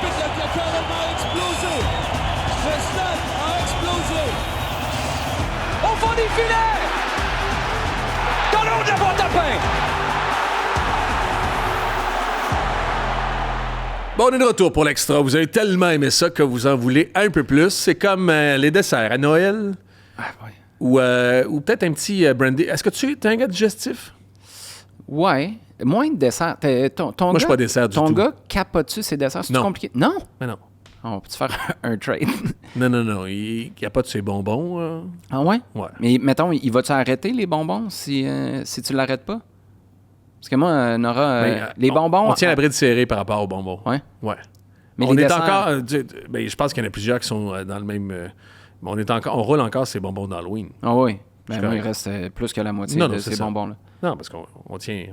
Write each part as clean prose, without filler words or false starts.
Malapit le carrément explosé. Le stade a explosé. Au fond des filets! Dans le haut de la boîte à pain! Bon, on est de retour pour l'extra. Vous avez tellement aimé ça que vous en voulez un peu plus. C'est comme les desserts à Noël. Ah, ouais. Ou peut-être un petit brandy. Est-ce que tu es un gars digestif? Ouais. Moins de dessert. Moi, je suis pas dessert du tout. Ton gars capote-tu ses desserts? C'est compliqué? Non? Mais non. On peut-tu faire un trade? Non. Il capote ses bonbons. Ah ouais? Ouais. Mais mettons, il va-tu arrêter les bonbons si tu l'arrêtes pas? Parce que moi, Nora, les bonbons... On tient la bride serrée par rapport aux bonbons. Ouais? Ouais. Mais on les est desserts... encore... je pense qu'il y en a plusieurs qui sont dans le même... on roule encore ces bonbons d'Halloween. Ah oui. Ben, moi, correct. il reste plus que la moitié Non, de c'est ces ça. bonbons-là. Non, parce qu'on tient...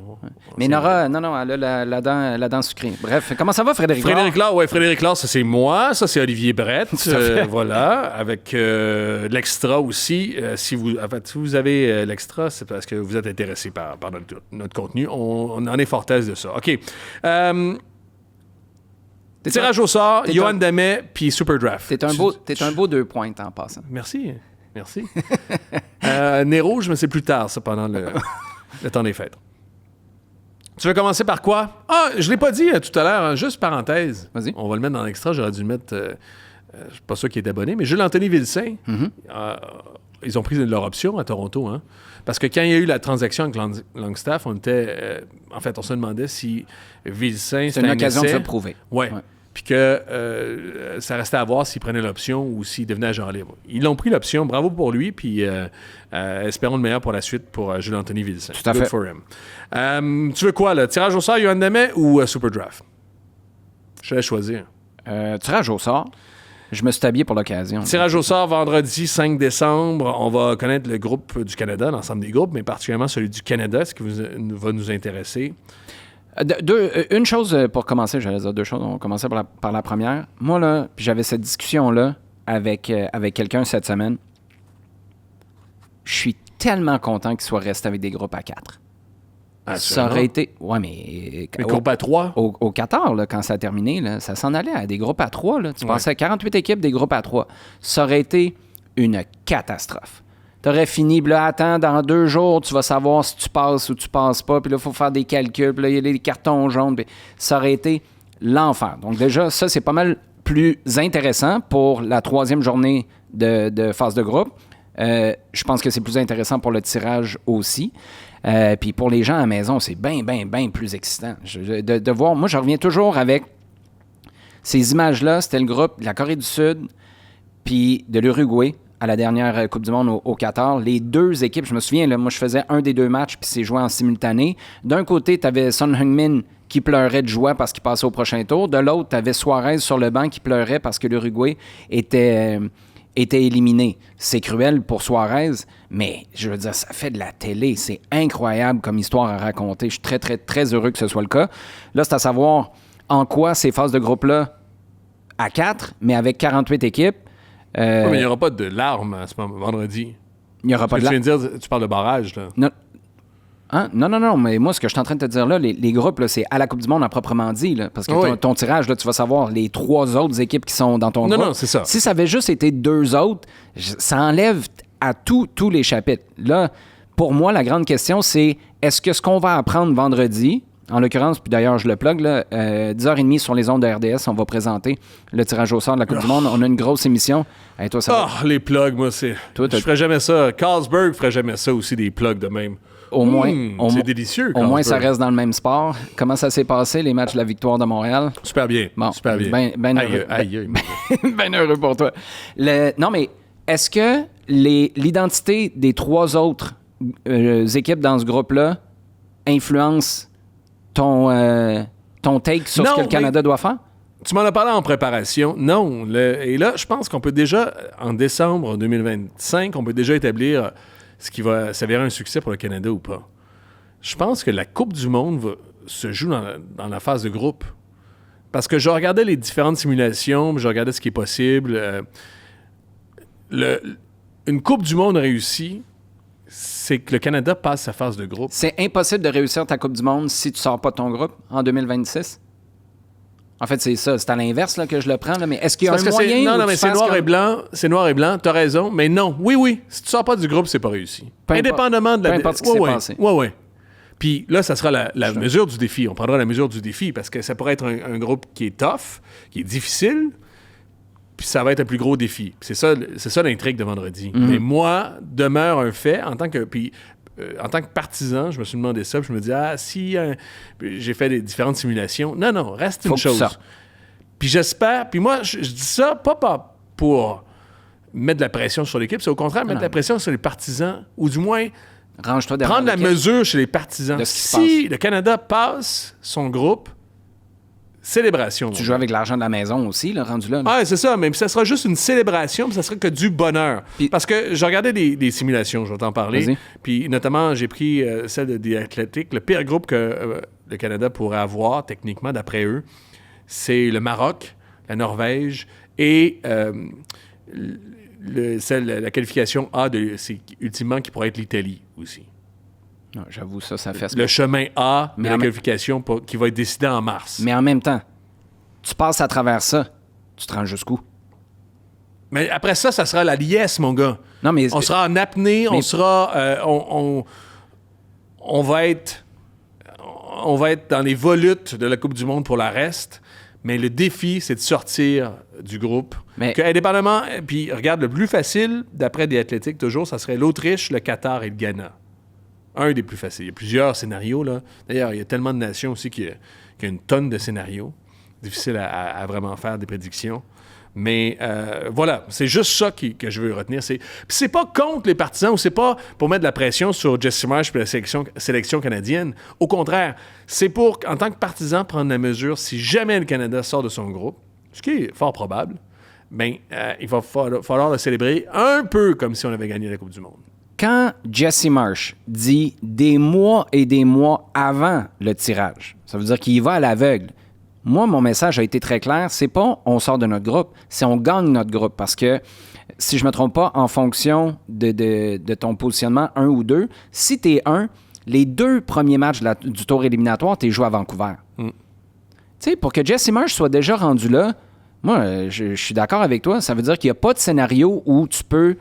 Mais Nora, non, elle a la dent sucrée. Bref, comment ça va, Frédéric? Frédéric Laure, ça c'est moi. Ça c'est Olivier Brett. Voilà, avec l'extra aussi. Si vous avez l'extra, c'est parce que vous êtes intéressé par notre contenu. On en est fort aise de ça. OK. Tirage au sort, Johan Damet, puis Super Draft. T'es un beau 2 points en passant. Merci. Nez rouge, mais c'est plus tard, ça, pendant le temps des fêtes. Tu veux commencer par quoi? Ah, je l'ai pas dit tout à l'heure, juste parenthèse. Vas-y. On va le mettre dans l'extra, j'aurais dû le mettre... je suis pas sûr qu'il est abonné, mais Jules-Anthony Vilsain, ils ont pris leur option à Toronto, hein? Parce que quand il y a eu la transaction avec Longstaff, on était... en fait, on se demandait si Vilsain... C'est une occasion de se prouver. Ouais. Puis que ça restait à voir s'il prenait l'option ou s'il devenait agent libre. Ils l'ont pris l'option, bravo pour lui, puis espérons le meilleur pour la suite pour Jules-Anthony Vilsain. Tout à fait. Good for him. Tu veux quoi, là? Tirage au sort, Johan Damet ou Super Draft? Je vais choisir. Tirage au sort. Je me suis habillé pour l'occasion. Tirage au sort vendredi 5 décembre. On va connaître le groupe du Canada, l'ensemble des groupes, mais particulièrement celui du Canada, ce qui va nous intéresser. Une chose pour commencer, j'allais dire deux choses. On va commencer par la première. Moi, là, puis j'avais cette discussion-là avec quelqu'un cette semaine. Je suis tellement content qu'il soit resté avec des groupes à 4. Ça aurait été... Ouais, mais... Les groupes à 3? Au Qatar, là, quand ça a terminé, là, ça s'en allait à des groupes à 3. Là. Tu pensais à 48 équipes, des groupes à 3. Ça aurait été une catastrophe. T'aurais fini, puis là, attends, dans 2 jours, tu vas savoir si tu passes ou tu passes pas, puis là, il faut faire des calculs, puis là, il y a les cartons jaunes, puis ça aurait été l'enfer. Donc déjà, ça, c'est pas mal plus intéressant pour la 3e journée de phase de groupe. Je pense que c'est plus intéressant pour le tirage aussi. Puis pour les gens à la maison, c'est bien plus excitant. De voir, moi, je reviens toujours avec ces images-là. C'était le groupe de la Corée du Sud puis de l'Uruguay à la dernière Coupe du Monde au Qatar. Les 2 équipes, je me souviens, là, moi, je faisais un des 2 matchs puis c'est joué en simultané. D'un côté, tu avais Son Heung-min qui pleurait de joie parce qu'il passait au prochain tour. De l'autre, tu avais Suarez sur le banc qui pleurait parce que l'Uruguay était éliminé. C'est cruel pour Suarez, mais je veux dire, ça fait de la télé. C'est incroyable comme histoire à raconter. Je suis très, très, très heureux que ce soit le cas. Là, c'est à savoir en quoi ces phases de groupe-là à 4, mais avec 48 équipes. Oui, mais il n'y aura pas de larmes à ce moment, vendredi. Il n'y aura pas de larmes. Tu viens de dire, tu parles de barrage, là. Non. Hein? Non, mais moi, ce que je suis en train de te dire là, les groupes, là, c'est à la Coupe du Monde à proprement dit, là, parce que ton tirage, là, tu vas savoir les 3 autres équipes qui sont dans ton groupe. Non, c'est ça. Si ça avait juste été 2 autres, ça enlève à tous les chapitres. Là, pour moi, la grande question, c'est est-ce que ce qu'on va apprendre vendredi, en l'occurrence, puis d'ailleurs, je le plug, là, 10h30 sur les ondes de RDS, on va présenter le tirage au sort de la Coupe du Monde. On a une grosse émission. Hey, toi, ça va? Les plugs, moi, c'est... Toi, je ferais jamais ça. Carlsberg ferait jamais ça aussi, des plugs de même. Au moins, c'est délicieux. Au moins, ça reste dans le même sport. Comment ça s'est passé, les matchs de la Victoire de Montréal? Super bien. Bon, super bien. Ben heureux. Aïe. Ben heureux pour toi. Non, mais est-ce que l'identité des 3 autres équipes dans ce groupe-là influence ton take sur ce que le Canada doit faire? Tu m'en as parlé en préparation. Non. Et là, je pense qu'on peut déjà, en décembre 2025, on peut déjà établir ce qui va s'avérer un succès pour le Canada ou pas. Je pense que la Coupe du Monde se joue dans la phase de groupe. Parce que je regardais les différentes simulations, je regardais ce qui est possible. Une Coupe du Monde réussie, c'est que le Canada passe sa phase de groupe. C'est impossible de réussir ta Coupe du Monde si tu sors pas de ton groupe en 2026? En fait, c'est ça. C'est à l'inverse là, que je le prends. Là. Mais est-ce qu'il y a Parce un que moyen non, où non, mais tu c'est fasses noir comme- et blanc. C'est noir et blanc. T'as raison. Mais non. Oui. Si tu sors pas du groupe, c'est pas réussi. Peu importe- Indépendamment de la... peu importe ce qui s'est passé. Ouais. Puis là, ça sera la mesure du défi. On prendra la mesure du défi parce que ça pourrait être un groupe qui est tough, qui est difficile, puis ça va être un plus gros défi. Puis c'est ça l'intrigue de vendredi. Mais moi, demeure un fait en tant que... Puis, en tant que partisan, je me suis demandé ça, puis je me dis, si j'ai fait des différentes simulations. Non, reste Faut une que tu chose. sortes. Puis j'espère, puis moi, je dis ça pas pour mettre de la pression sur l'équipe, c'est au contraire mettre de la pression sur les partisans, ou du moins Range-toi derrière prendre la l'équipe. mesure chez les partisans. De ce qui se Si le Canada passe son groupe, célébration. Tu joues avec l'argent de la maison aussi, là, rendu là. Ah, c'est ça, mais ça sera juste une célébration, puis ça sera que du bonheur. Puis- Parce que je regardais des simulations, je vais t'en parler. Vas-y. Puis notamment, j'ai pris celle des Athlétiques. Le pire groupe que le Canada pourrait avoir, techniquement, d'après eux, c'est le Maroc, la Norvège et la qualification A, c'est ultimement qui pourrait être l'Italie aussi. Non, j'avoue, ça fait Le chemin A de Mais la en qualification qui va être décidé en mars. Mais en même temps, tu passes à travers ça, tu te rends jusqu'où? Mais après ça, ça sera la liesse, mon gars. Non, mais... On sera en apnée, on sera... on va être dans les volutes de la Coupe du Monde pour la reste, mais le défi, c'est de sortir du groupe. Mais- Que, indépendamment... Puis, regarde, le plus facile, d'après des Athlétiques, toujours, ça serait l'Autriche, le Qatar et le Ghana. Un des plus faciles. Il y a plusieurs scénarios, là. D'ailleurs, il y a tellement de nations aussi qu'il y a une tonne de scénarios. Difficile à vraiment faire des prédictions. Mais voilà, c'est juste ça que je veux retenir. Puis c'est pas contre les partisans ou c'est pas pour mettre de la pression sur Jesse Marsh et la sélection canadienne. Au contraire, c'est pour, en tant que partisan, prendre la mesure si jamais le Canada sort de son groupe, ce qui est fort probable, il va falloir le célébrer un peu comme si on avait gagné la Coupe du Monde. Quand Jesse Marsh dit des mois et des mois avant le tirage, ça veut dire qu'il y va à l'aveugle. Moi, mon message a été très clair. C'est pas on sort de notre groupe, c'est on gagne notre groupe. Parce que, si je me trompe pas, en fonction de ton positionnement 1 ou 2, si tu es 1, les 2 premiers matchs du tour éliminatoire, tu es joué à Vancouver. Tu sais, pour que Jesse Marsh soit déjà rendu là, moi, je suis d'accord avec toi. Ça veut dire qu'il n'y a pas de scénario où tu peux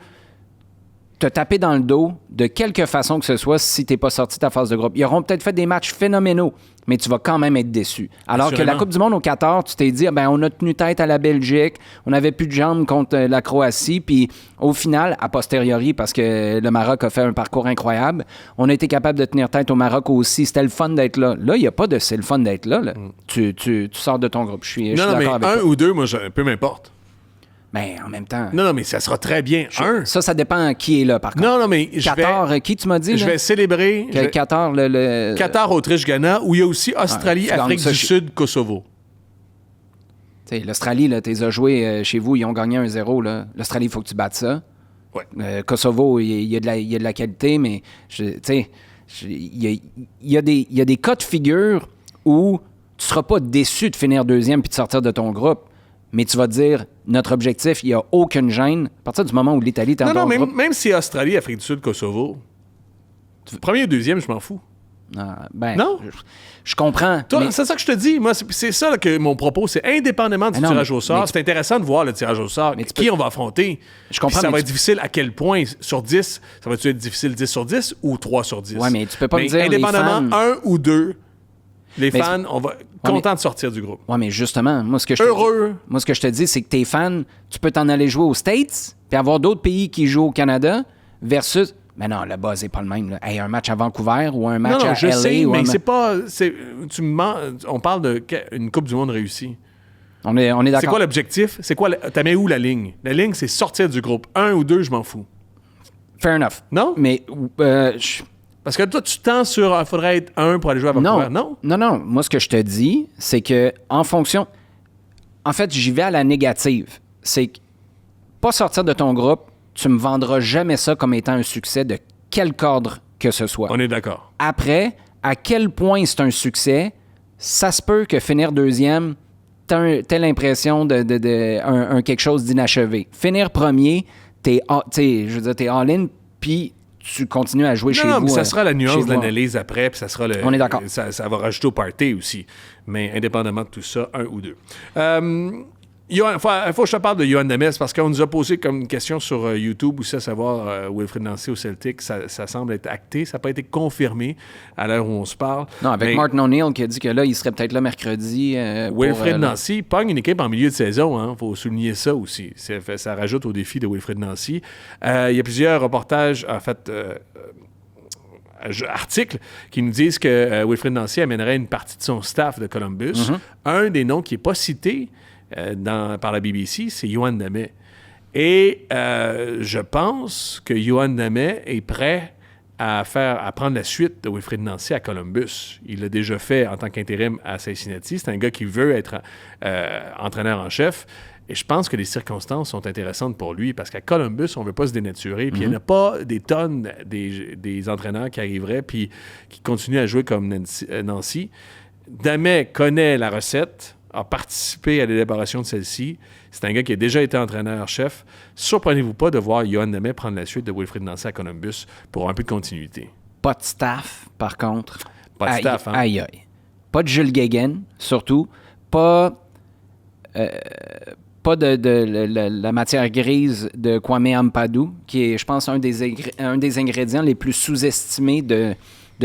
te taper dans le dos de quelque façon que ce soit si tu n'es pas sorti de ta phase de groupe. Ils auront peut-être fait des matchs phénoménaux, mais tu vas quand même être déçu. Alors que la Coupe du Monde au Qatar, tu t'es dit, on a tenu tête à la Belgique, on n'avait plus de jambes contre la Croatie, puis au final, a posteriori, parce que le Maroc a fait un parcours incroyable, on a été capable de tenir tête au Maroc aussi. C'était le fun d'être là. Là, il n'y a pas de c'est le fun d'être là. Tu sors de ton groupe. Je suis d'accord avec toi. Un ou deux, moi, peu m'importe. Mais en même temps... Non, mais ça sera très bien. Ça dépend qui est là, par contre. Non, mais Qatar, qui tu m'as dit? Je vais célébrer... Qatar, Qatar, Autriche, Ghana, où il y a aussi Australie, Afrique du Sud, Kosovo. T'sais, l'Australie, tu les as joués chez vous, ils ont gagné 1-0. Là. L'Australie, il faut que tu battes ça. Ouais. Kosovo, il y a de la qualité, mais il y a des cas de figure où tu ne seras pas déçu de finir deuxième puis de sortir de ton groupe. Mais tu vas te dire, notre objectif, il n'y a aucune gêne. À partir du moment où l'Italie est en ton groupe... même si Australie, Afrique du Sud, Kosovo, premier ou deuxième, je m'en fous. Non? Je comprends. Toi, c'est ça que je te dis. Moi, c'est ça là, que mon propos, c'est indépendamment du tirage au sort. C'est intéressant de voir le tirage au sort. Qui on va affronter. Je comprends. Puis ça va être difficile à quel point sur 10? Ça va-tu être difficile 10 sur 10 ou 3 sur 10? Oui, mais tu peux pas me dire indépendamment, les fans... 1 ou 2, les fans, on va content de sortir du groupe. Oui, mais justement, moi, ce que je te dis, c'est que tes fans, tu peux t'en aller jouer aux States puis avoir d'autres pays qui jouent au Canada versus... Mais non, le buzz n'est pas le même. Là. Hey, un match à Vancouver ou un match à je LA... sais, mais c'est pas... Tu me mens, on parle d'une Coupe du Monde réussie. On est d'accord. C'est quoi l'objectif? C'est quoi? T'as mis où la ligne? La ligne, c'est sortir du groupe. 1 ou 2, je m'en fous. Fair enough. Non? Mais... Parce que toi, tu tends sur il faudrait être 1 pour aller jouer à Vancouver. Non. Moi, ce que je te dis, c'est que en fonction... En fait, j'y vais à la négative. C'est que pas sortir de ton groupe, tu me vendras jamais ça comme étant un succès de quelque ordre que ce soit. On est d'accord. Après, à quel point c'est un succès, ça se peut que finir deuxième, t'as l'impression de quelque chose d'inachevé. Finir premier, t'es all-in, puis tu continues à jouer chez vous. Non, mais ça sera la chez nuance vous. de l'analyse après, puis ça sera On est d'accord. Ça va rajouter au party aussi. Mais indépendamment de tout ça, un ou deux. Il faut que je te parle de Yoann Damet, parce qu'on nous a posé comme une question sur YouTube aussi, à savoir Wilfried Nancy au Celtic. Ça semble être acté. Ça n'a pas été confirmé à l'heure où on se parle. Non, avec Martin O'Neill qui a dit que là, il serait peut-être là mercredi. Wilfried Nancy pogne une équipe en milieu de saison. Il faut souligner ça aussi. Ça rajoute au défi de Wilfried Nancy. Il y a plusieurs reportages, en fait... articles qui nous disent que Wilfried Nancy amènerait une partie de son staff de Columbus. Mm-hmm. Un des noms qui n'est pas cité par la BBC, c'est Yoann Damet. Et je pense que Yoann Damet est prêt à prendre la suite de Wilfried Nancy à Columbus. Il l'a déjà fait en tant qu'intérim à Cincinnati. C'est un gars qui veut être entraîneur en chef. Et je pense que les circonstances sont intéressantes pour lui parce qu'à Columbus, on ne veut pas se dénaturer. Puis il n'y en a pas des tonnes des entraîneurs qui arriveraient puis qui continuent à jouer comme Nancy. Damet connaît la recette, a participé à l'élaboration de celle-ci. C'est un gars qui a déjà été entraîneur-chef. Surprenez-vous pas de voir Yoann Damet prendre la suite de Wilfried Nancy à Columbus pour un peu de continuité. Pas de staff, par contre. Pas de staff, hein? Aïe, aïe. Pas de Jules Guéguen, surtout. Pas de la matière grise de Kwame Ampadu, qui est, je pense, un des ingrédients les plus sous-estimés de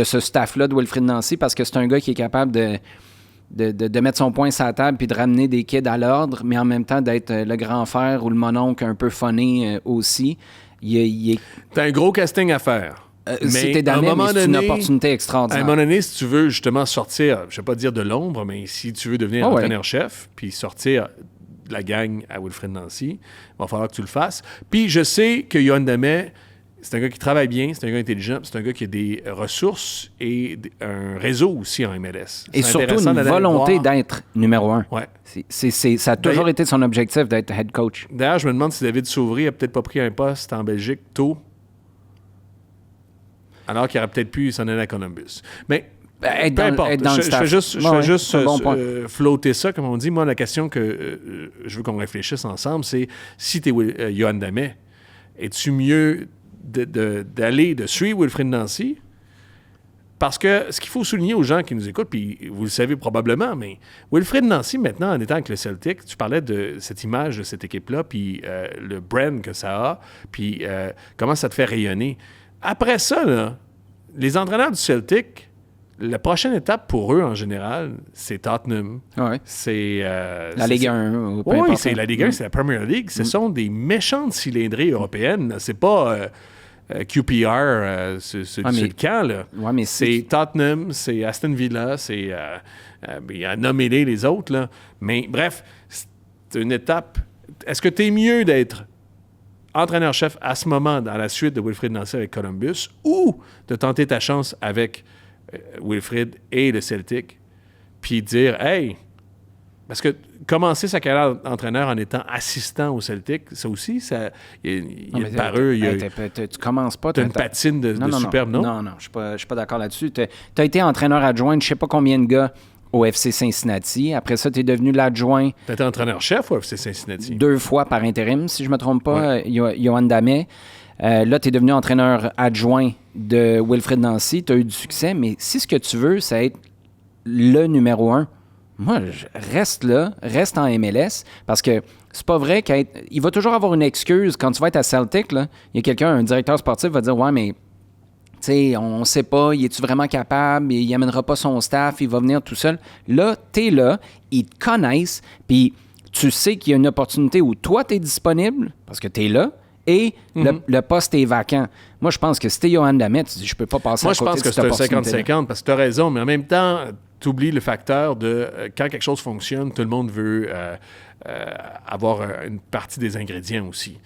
ce staff-là de Wilfried Nancy, parce que c'est un gars qui est capable de mettre son poing sur la table puis de ramener des kids à l'ordre, mais en même temps d'être le grand frère ou le mononcle un peu funny aussi. T'as un gros casting à faire. Si t'es Damet, c'est une opportunité extraordinaire. À un moment donné, si tu veux justement sortir, je ne vais pas dire de l'ombre, mais si tu veux devenir entraîneur-chef puis sortir de la gang à Wilfried Nancy, il va falloir que tu le fasses. Puis je sais que Yoann Damet, c'est un gars qui travaille bien, c'est un gars intelligent, c'est un gars qui a des ressources et un réseau aussi en MLS. Et surtout une volonté d'être numéro un. Ouais. Ça a toujours été son objectif d'être head coach. D'ailleurs, je me demande si David Sauvry a peut-être pas pris un poste en Belgique tôt, alors qu'il aurait peut-être pu s'en aller à Columbus. Mais peu importe. Je fais juste flotter ça, comme on dit. Moi, la question que je veux qu'on réfléchisse ensemble, c'est si tu es Yoann Damet, es-tu mieux de suivre Wilfried Nancy? Parce que ce qu'il faut souligner aux gens qui nous écoutent, puis vous le savez probablement, mais Wilfried Nancy, maintenant, en étant avec le Celtic, tu parlais de cette image de cette équipe-là, puis le brand que ça a, puis comment ça te fait rayonner. Après ça, là, les entraîneurs du Celtic, la prochaine étape pour eux, en général, c'est Tottenham. Ouais. C'est... la Ligue 1. Oui, c'est la Ligue 1, c'est la Premier League. Ce sont des méchantes cylindrées européennes. C'est pas QPR, le camp, là. Ouais, mais c'est Tottenham, c'est Aston Villa, c'est... il a nommé les autres, là. Mais bref, c'est une étape... Est-ce que tu es mieux d'être entraîneur-chef à ce moment dans la suite de Wilfried Nancy avec Columbus ou de tenter ta chance avec Wilfried et le Celtic puis dire, hey, parce que commencer sa carrière d'entraîneur en étant assistant au Celtic, ça aussi, il y a une parure, tu commences pas. Tu as une patine de superbe, non? Non, je suis pas d'accord là-dessus. Tu as été entraîneur adjoint de je sais pas combien de gars au FC Cincinnati. Après ça, tu es devenu l'adjoint. Tu étais entraîneur-chef au FC Cincinnati. 2 fois par intérim, si je me trompe pas, Yoann Damet. Là, tu es devenu entraîneur adjoint de Wilfried Nancy. Tu as eu du succès, mais si ce que tu veux, c'est être le numéro 1, moi, reste là, reste en MLS, parce que c'est pas vrai qu'il va toujours avoir une excuse. Quand tu vas être à Celtic, là, il y a quelqu'un, un directeur sportif va dire « Ouais, mais t'sais, on sait pas, il est-tu vraiment capable, il amènera pas son staff, il va venir tout seul. » Là, t'es là, ils te connaissent, puis tu sais qu'il y a une opportunité où toi, t'es disponible, parce que t'es là, et le poste est vacant. Moi, je pense que si t'es Yoann Damet, tu dis, je peux pas passer à côté de cette opportunité. Moi, je pense que c'est un 50-50, parce que t'as raison, mais en même temps, t'oublies le facteur de quand quelque chose fonctionne, tout le monde veut avoir une partie des ingrédients aussi.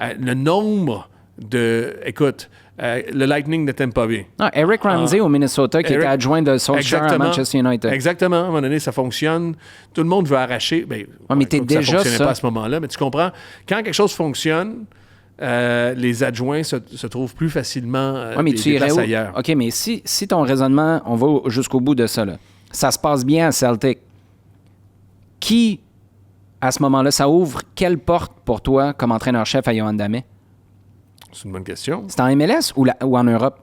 Le nombre de... Écoute, le Lightning de Tampa Bay. Eric Ramsey au Minnesota, qui était adjoint de Solskjaer à Manchester United. Exactement. À un moment donné, ça fonctionne. Tout le monde veut arracher. Mais t'es déjà ça fonctionnait pas à ce moment-là, mais tu comprends. Quand quelque chose fonctionne, les adjoints se trouvent plus facilement mais tu irais ailleurs. OK, mais si ton raisonnement, on va jusqu'au bout de ça, là, ça se passe bien à Celtic, qui, à ce moment-là, ça ouvre quelle porte pour toi comme entraîneur-chef à Yoann Damet? C'est une bonne question. C'est en MLS ou en Europe?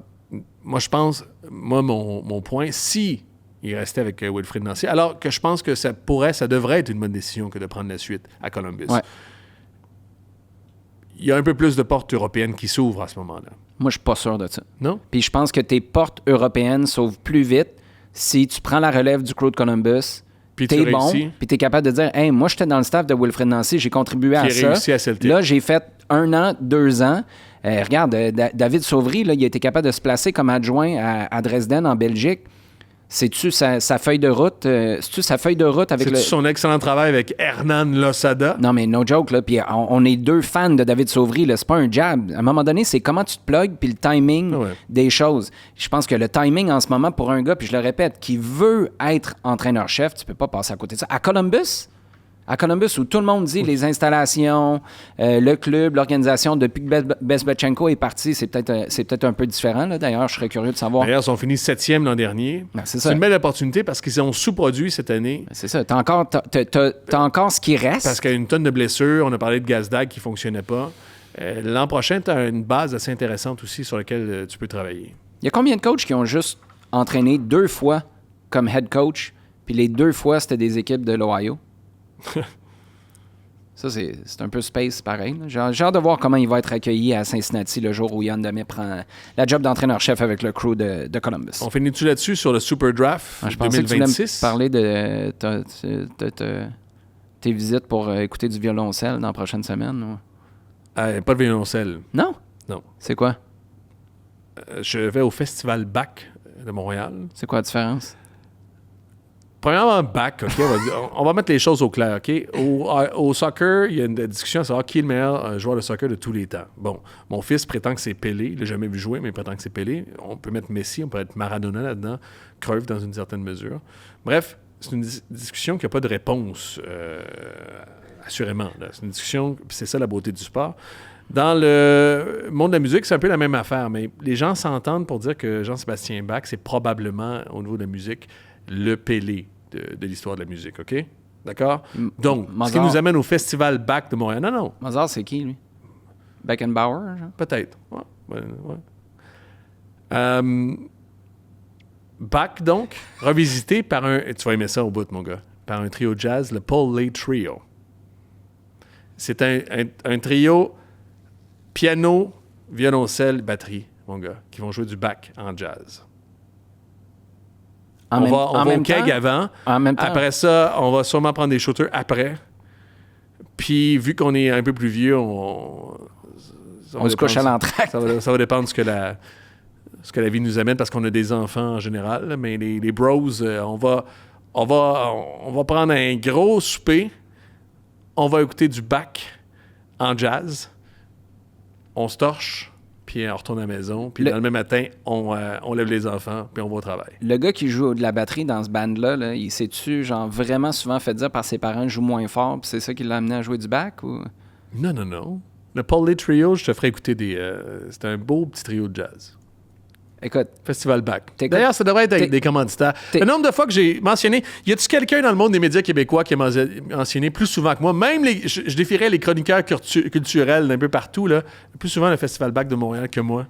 Moi, je pense, mon point, si il restait avec Wilfried Nancy, alors que je pense que ça devrait être une bonne décision que de prendre la suite à Columbus. Ouais. Il y a un peu plus de portes européennes qui s'ouvrent à ce moment-là. Moi, je suis pas sûr de ça. Non? Puis je pense que tes portes européennes s'ouvrent plus vite si tu prends la relève du crew de Columbus, Puis tu t'es bon, réussis. puis t'es capable de dire « Hey, moi, j'étais dans le staff de Wilfried Nancy, j'ai contribué à Puis ça. réussi à Celtic. Là, j'ai fait 1 an, 2 ans. Regarde, David Sauvry, là, il a été capable de se placer comme adjoint à Dresden, en Belgique. C'est-tu sa feuille de route? C'est-tu sa feuille de route avec C'est son excellent travail avec Hernan Losada. Non, mais no joke, là. Puis on est 2 fans de David Sauvry, là. C'est pas un jab. À un moment donné, c'est comment tu te plugues puis le timing des choses. Je pense que le timing en ce moment pour un gars, puis je le répète, qui veut être entraîneur-chef, tu peux pas passer à côté de ça. À Columbus, où tout le monde dit les installations, le club, l'organisation, depuis que Bezbatchenko est parti, c'est peut-être un peu différent. Là. D'ailleurs, je serais curieux de savoir. D'ailleurs, ils ont fini 7e l'an dernier. Ben, c'est une belle opportunité parce qu'ils ont sous-produit cette année. C'est ça. T'as encore ce qui reste. Parce qu'il y a une tonne de blessures. On a parlé de Gazdag qui ne fonctionnait pas. L'an prochain, tu as une base assez intéressante aussi sur laquelle tu peux travailler. Il y a combien de coachs qui ont juste entraîné 2 fois comme head coach, puis les 2 fois, c'était des équipes de l'Ohio? Ça, c'est un peu space pareil. J'ai hâte de voir comment il va être accueilli à Cincinnati le jour où Yann Demé prend la job d'entraîneur-chef avec le crew de Columbus. On finit-tu là-dessus sur le Super Draft Je pensais 2026? que tu voulais me parler de tes visites pour écouter du violoncelle dans la prochaine semaine. Ou... Pas de violoncelle. Non? Non. C'est quoi? Je vais au Festival BAC de Montréal. C'est quoi la différence? Premièrement, BAC, OK? On va mettre les choses au clair, OK? Au soccer, il y a une discussion à savoir qui est le meilleur joueur de soccer de tous les temps. Bon, mon fils prétend que c'est Pelé. Il l'a jamais vu jouer, mais il prétend que c'est Pelé. On peut mettre Messi, on peut mettre Maradona là-dedans, Cruyff dans une certaine mesure. Bref, c'est une discussion qui n'a pas de réponse, assurément. Là. C'est une discussion, puis c'est ça la beauté du sport. Dans le monde de la musique, c'est un peu la même affaire, mais les gens s'entendent pour dire que Jean-Sébastien Bach, c'est probablement, au niveau de la musique, le Pelé de l'histoire de la musique, OK? D'accord? Donc, Mozart. ce qui nous amène au Festival Bach de Montréal. Non. Mozart, c'est qui, lui? Beckenbauer, genre? Peut-être. Ouais. Bach, donc, revisité par tu vas aimer ça au bout, mon gars, par un trio jazz, le Paul Lay Trio. C'est un trio piano, violoncelle, batterie, mon gars, qui vont jouer du Bach en jazz. On va au keg avant. En même temps. Après ça, on va sûrement prendre des shooters après. Puis, vu qu'on est un peu plus vieux, on se couche à l'entracte. Ça va dépendre de ce que la vie nous amène, parce qu'on a des enfants en général. Là, mais les bros, on va prendre un gros souper. On va écouter du Bach en jazz. On se torche. Puis on retourne à la maison. Puis le lendemain matin, on lève les enfants, puis on va au travail. Le gars qui joue de la batterie dans ce band-là, là, il s'est-tu genre vraiment souvent fait dire par ses parents joue moins fort, puis c'est ça qui l'a amené à jouer du Bach? Ou... Non. Le Paul Lay Trio, je te ferai écouter c'est un beau petit trio de jazz. Écoute. Festival Bach. D'ailleurs, ça devrait être des commanditaires. Le nombre de fois que j'ai mentionné... Y a-tu quelqu'un dans le monde des médias québécois qui a mentionné plus souvent que moi? Même je défierais les chroniqueurs culturels d'un peu partout, là, plus souvent le Festival Bach de Montréal que moi.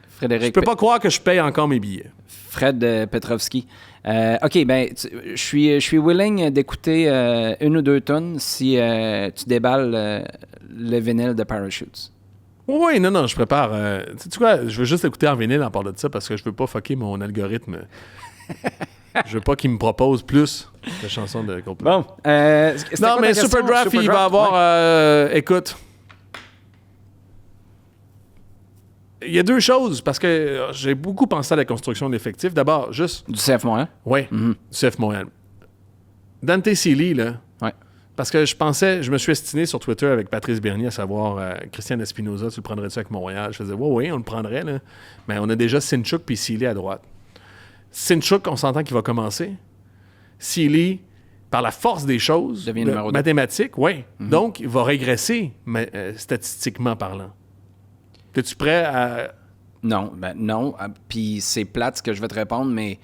Frédéric... Je peux pas croire que je paye encore mes billets. Fred Petrovski. OK, ben, je suis willing d'écouter 1 ou 2 tonnes si tu déballes le vinyle de Parachutes. Oui, non, je prépare. Tu sais quoi, je veux juste écouter en vinyle en parlant de ça parce que je veux pas fucker mon algorithme. Je veux pas qu'il me propose plus de chansons de Coldplay. Bon. Non, mais Super Draft, il va avoir... écoute... Il y a 2 choses, parce que j'ai beaucoup pensé à la construction de l'effectif. D'abord, juste... Du CF Montréal? Oui, du CF Montréal. Dante Sealy, là... Ouais. Parce que je me suis estiné sur Twitter avec Patrice Bernier à savoir Christian Espinoza, tu le prendrais-tu avec Montréal? Je faisais, oui, on le prendrait, là. Mais on a déjà Sinchuk puis Sealy à droite. Sinchuk, on s'entend qu'il va commencer. Sealy, par la force des choses, mathématiques, oui. Mm-hmm. Donc, il va régresser, statistiquement parlant. Es-tu prêt à... Non. Puis c'est plate ce que je vais te répondre, mais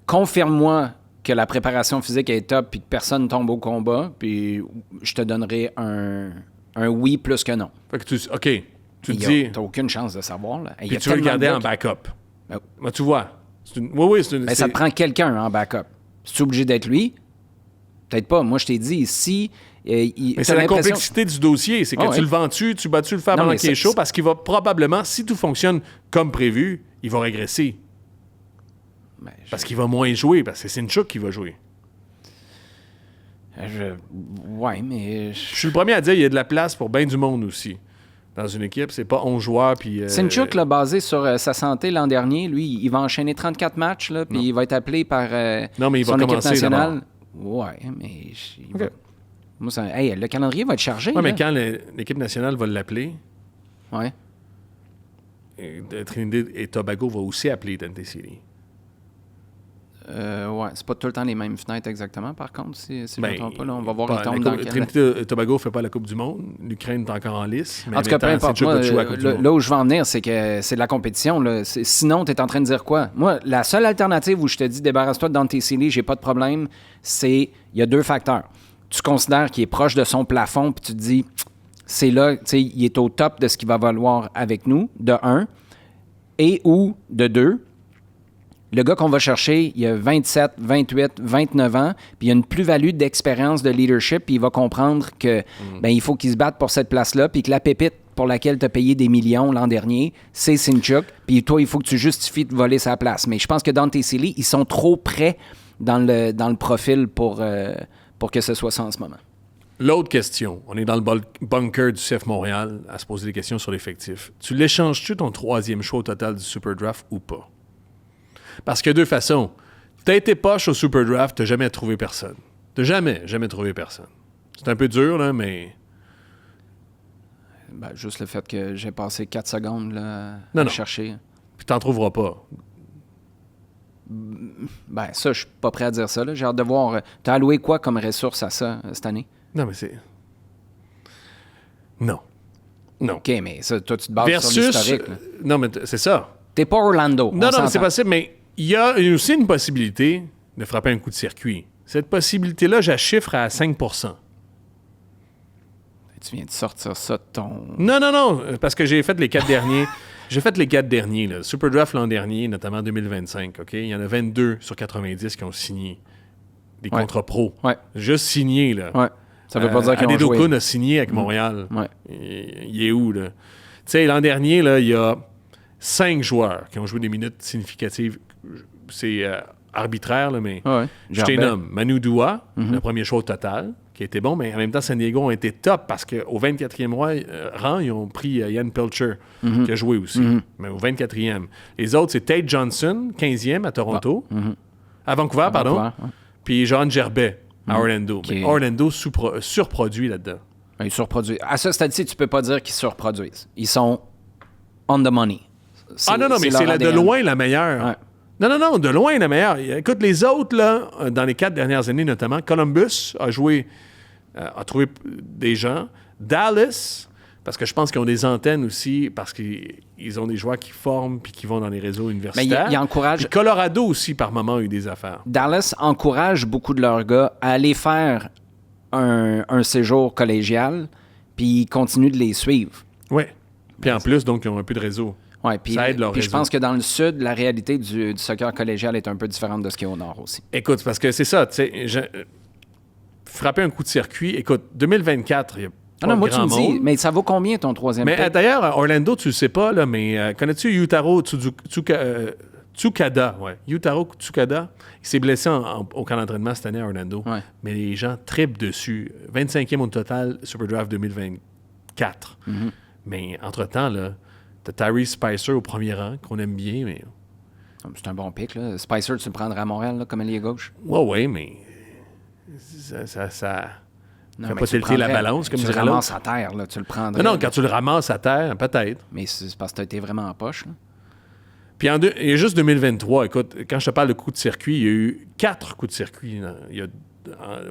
confirme-moi que la préparation physique est top puis que personne tombe au combat, puis je te donnerai un oui plus que non. Fait que OK. Tu te dis... T'as aucune chance de savoir. Là. Puis tu veux le garder en backup. Ben, tu vois. Oui, c'est une... Mais ça te prend quelqu'un en backup. Si tu es obligé d'être lui, peut-être pas. Moi, je t'ai dit, si... mais c'est la complexité du dossier. C'est que tu le vends-tu, tu vas-tu le faire pendant qu'il est chaud, parce qu'il va probablement, si tout fonctionne comme prévu, il va régresser. Parce qu'il va moins jouer, parce que c'est Sintchuk qui va jouer. Ouais, mais... Je suis le premier à dire qu'il y a de la place pour bien du monde aussi. Dans une équipe, c'est pas 11 joueurs, puis... Sintchuk, là, basé sur sa santé l'an dernier, lui, il va enchaîner 34 matchs, là, puis il va être appelé par non, mais il va son équipe commencer nationale. Ouais, mais... Moi, le calendrier va être chargé. Oui, mais quand l'équipe nationale va l'appeler... Ouais. Trinidad et Tobago va aussi appeler Dante City. Ouais, c'est pas tout le temps les mêmes fenêtres exactement, par contre, si je ne me trompe pas. Là, on va voir, il tombe dans quel... Trinidad et Tobago ne fait pas la Coupe du Monde. L'Ukraine est encore en lice. Mais en tout cas, peu importe. Moi, là où je veux en venir, c'est que c'est de la compétition. Là. Sinon, tu es en train de dire quoi? Moi, la seule alternative où je te dis débarrasse-toi de Dante City, j'ai pas de problème, c'est... Il y a deux facteurs. Tu considères qu'il est proche de son plafond, puis tu te dis, c'est là, tu sais, il est au top de ce qu'il va valoir avec nous, de 1, et ou de 2. Le gars qu'on va chercher, il a 27, 28, 29 ans, puis il a une plus-value d'expérience de leadership, puis il va comprendre que il faut qu'il se batte pour cette place-là, puis que la pépite pour laquelle tu as payé des millions l'an dernier, c'est Sintchuk, puis toi, il faut que tu justifies de voler sa place. Mais je pense que Dante City, ils sont trop près dans le profil pour que ce soit ça en ce moment. L'autre question, on est dans le bunker du CF Montréal à se poser des questions sur l'effectif. Tu l'échanges-tu ton troisième choix au total du Super Draft ou pas? Parce qu'il y a deux façons. T'as été poche au Super Draft, t'as jamais trouvé personne. T'as jamais trouvé personne. C'est un peu dur, là, mais... Juste le fait que j'ai passé 4 secondes là, à chercher. Puis t'en trouveras pas. Ça, je suis pas prêt à dire ça. Là. J'ai hâte de voir. T'as alloué quoi comme ressource à ça cette année? Non, mais c'est... Non. OK, mais ça, toi, tu te bases sur l'historique. Là. Non, mais c'est ça. T'es pas Orlando. Non, mais c'est possible, mais il y a aussi une possibilité de frapper un coup de circuit. Cette possibilité-là, j'achiffre à 5 %. Tu viens de sortir ça de ton... Non, parce que j'ai fait les 4 derniers. J'ai fait les 4 derniers. Là. Super Draft l'an dernier, notamment en 2025. OK? Il y en a 22 sur 90 qui ont signé des contrats pro. Ouais. Juste signé, là. Ouais. Ça veut pas dire qu'ils ont joué. Adedokun a signé avec Montréal. Ouais. Il est où, là? Tu sais, l'an dernier, là, il y a 5 joueurs qui ont joué des minutes significatives. C'est arbitraire, là, mais je t'ai nomme. Manu Dua, le premier choix au total, qui était bon, mais en même temps, San Diego ont été top parce qu'au 24e rang, ils ont pris Ian Pilcher, qui a joué aussi, mais au 24e. Les autres, c'est Tate Johnson, 15e à Toronto, à Vancouver, pardon, puis Jean Gerbet à Orlando. Mais Orlando surproduit là-dedans. Ils surproduisent. À ce stade-ci, tu peux pas dire qu'ils surproduisent. Ils sont on the money. Non, mais c'est de loin la meilleure. Ouais. Non, de loin la meilleure. Écoute, les autres, là, dans les 4 dernières années notamment, Columbus a trouvé des gens. Dallas, parce que je pense qu'ils ont des antennes aussi, parce qu'ils ont des joueurs qui forment puis qui vont dans les réseaux universitaires. Mais il encourage... Puis Colorado aussi, par moment, a eu des affaires. Dallas encourage beaucoup de leurs gars à aller faire un séjour collégial, puis ils continuent de les suivre. Oui. Puis en plus, donc, ils ont un peu de réseau. Ouais, puis je pense que dans le sud, la réalité du soccer collégial est un peu différente de ce qu'il y a au nord aussi. Écoute, parce que c'est ça, tu sais, frapper un coup de circuit, écoute, 2024, il y a pas moi, tu me monde. dis, mais ça vaut combien ton troisième Mais d'ailleurs, Orlando, tu le sais pas, là, mais connais-tu Yutaro Tsukada? Ouais. Yutaro Tsukada, il s'est blessé au camp d'entraînement cette année à Orlando. Ouais. Mais les gens trippent dessus. 25e au total, Super Draft 2024. Mais entre-temps, là, t'as Tyrese Spicer au premier rang, qu'on aime bien, mais... C'est un bon pick, là. Spicer, tu le prendrais à Montréal, là, comme ailier gauche? Ouais, mais... Ça non, fait pas tilter la balance, comme dirait l'autre. Tu le ramasses à terre, là, tu le prendrais. Non, quand tu le ramasses à terre, peut-être. Mais c'est parce que t'as été vraiment en poche, là. Puis il y a juste 2023, écoute, quand je te parle de coups de circuit, il y a eu 4 coups de circuit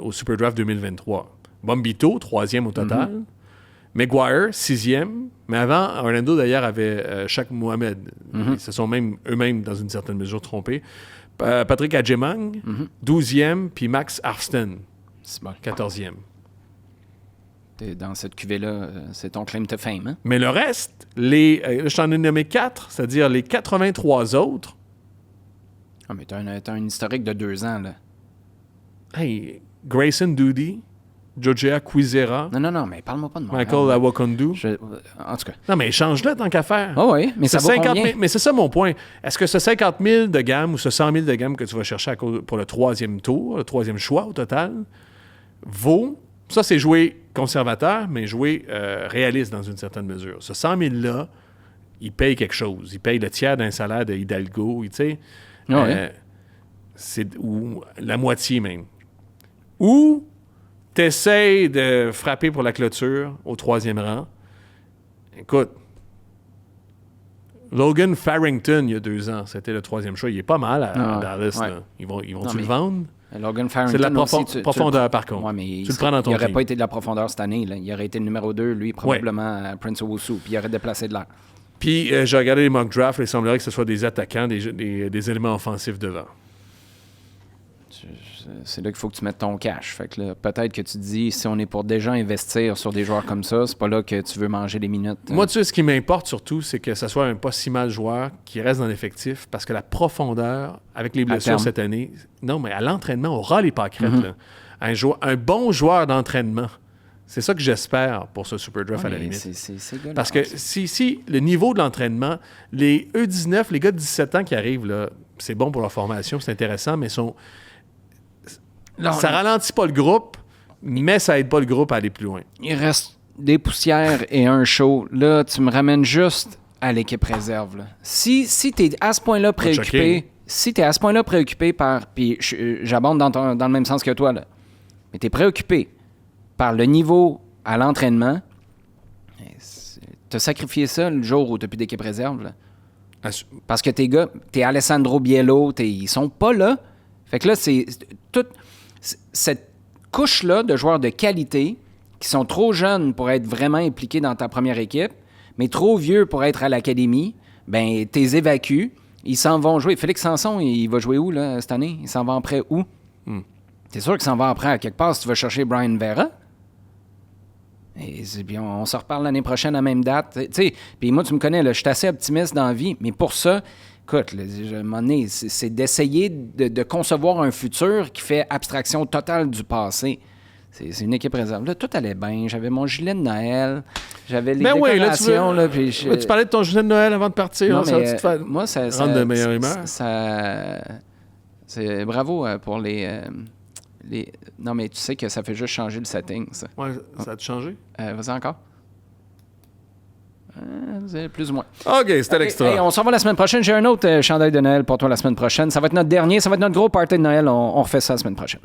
au Super Draft 2023. Bombito, 3e au total. Maguire, 6e. Mais avant, Orlando, d'ailleurs, avait Shaq Mohamed. Ils se sont eux-mêmes, dans une certaine mesure, trompés. Patrick Adjemang, 12e, puis Max Arfsten, 14e. T'es dans cette cuvée-là, c'est ton claim to fame. Hein? Mais le reste, je t'en ai nommé 4, c'est-à-dire les 83 autres. Ah, mais t'as un historique de 2 ans, là. Hey, Grayson Duty, Georgia Quizera, Non, mais parle-moi pas de Montréal. Michael Awakondu. En tout cas. Non, mais change-le tant qu'à faire. Ah oui, mais ça vaut 50 combien? 000, mais c'est ça mon point. Est-ce que ce 50 000 de gamme ou ce 100 000 de gamme que tu vas chercher pour le 3e tour, le 3e choix au total, vaut... Ça, c'est jouer conservateur, mais jouer réaliste dans une certaine mesure. Ce 100 000-là, il paye quelque chose. Il paye le tiers d'un salaire de Hidalgo, tu sais. Ou la moitié même. Ou tu essaies de frapper pour la clôture au 3e rang. Écoute, Logan Farrington, il y a 2 ans, c'était le 3e choix. Il est pas mal à Dallas. Ouais. Là. Ils vont-tu le vendre? Logan Farrington, C'est de la aussi, profondeur, par contre. Ouais, mais tu le prends dans ton il n'aurait team. pas été de la profondeur cette année. Là. Il aurait été le numéro 2, lui, probablement à Prince Owusu, puis il aurait déplacé de l'air. Puis, j'ai regardé les mock drafts, il semblerait que ce soit des attaquants, des éléments offensifs devant. C'est là qu'il faut que tu mettes ton cash. Fait que là, peut-être que tu te dis, si on est pour déjà investir sur des joueurs comme ça, c'est pas là que tu veux manger les minutes. Moi, tu sais, ce qui m'importe surtout, c'est que ce soit un pas si mal joueur qui reste dans l'effectif, parce que la profondeur, avec les blessures cette année, non, mais à l'entraînement, on aura les pâquerettes. Là. Un bon joueur d'entraînement. C'est ça que j'espère pour ce Super Draft à la limite. C'est Parce que si le niveau de l'entraînement, les E19, les gars de 17 ans qui arrivent, là, c'est bon pour leur formation, c'est intéressant, mais ça ralentit pas le groupe, mais ça aide pas le groupe à aller plus loin. Il reste des poussières et un show. Là, tu me ramènes juste à l'équipe réserve. Là. Si tu es à ce point-là préoccupé, par... Puis j'abonde dans le même sens que toi, là. Mais tu es préoccupé par le niveau à l'entraînement. Tu as sacrifié ça le jour où tu n'as plus d'équipe réserve. Là. Parce que tes gars, t'es Alessandro Biello, ils sont pas là. Fait que là, c'est toute cette couche-là de joueurs de qualité qui sont trop jeunes pour être vraiment impliqués dans ta première équipe, mais trop vieux pour être à l'académie, ben t'es évacues. Ils s'en vont jouer. Félix Sanson, il va jouer où là, cette année? Il s'en va en prêt où? T'es sûr qu'il s'en va en prêt à quelque part si tu vas chercher Brian Vera? Et bien, on se reparle l'année prochaine à la même date. Puis moi, tu me connais, là, je suis assez optimiste dans la vie, mais pour ça, écoute, là, à un moment donné, c'est d'essayer de concevoir un futur qui fait abstraction totale du passé. C'est une équipe réserve. Là, tout allait bien. J'avais mon gilet de Noël. J'avais les décorations. Là, tu parlais de ton gilet de Noël avant de partir. Non, hein, mais, ça moi, ça rendre de meilleure humeur. C'est bravo pour les... Non, mais tu sais que ça fait juste changer le setting, ça. Ouais, ça a changé? Vas-y encore. Plus ou moins. OK, c'était l'extra. Hey, on s'en va la semaine prochaine. J'ai un autre chandail de Noël pour toi la semaine prochaine. Ça va être notre dernier. Ça va être notre gros party de Noël. On refait ça la semaine prochaine.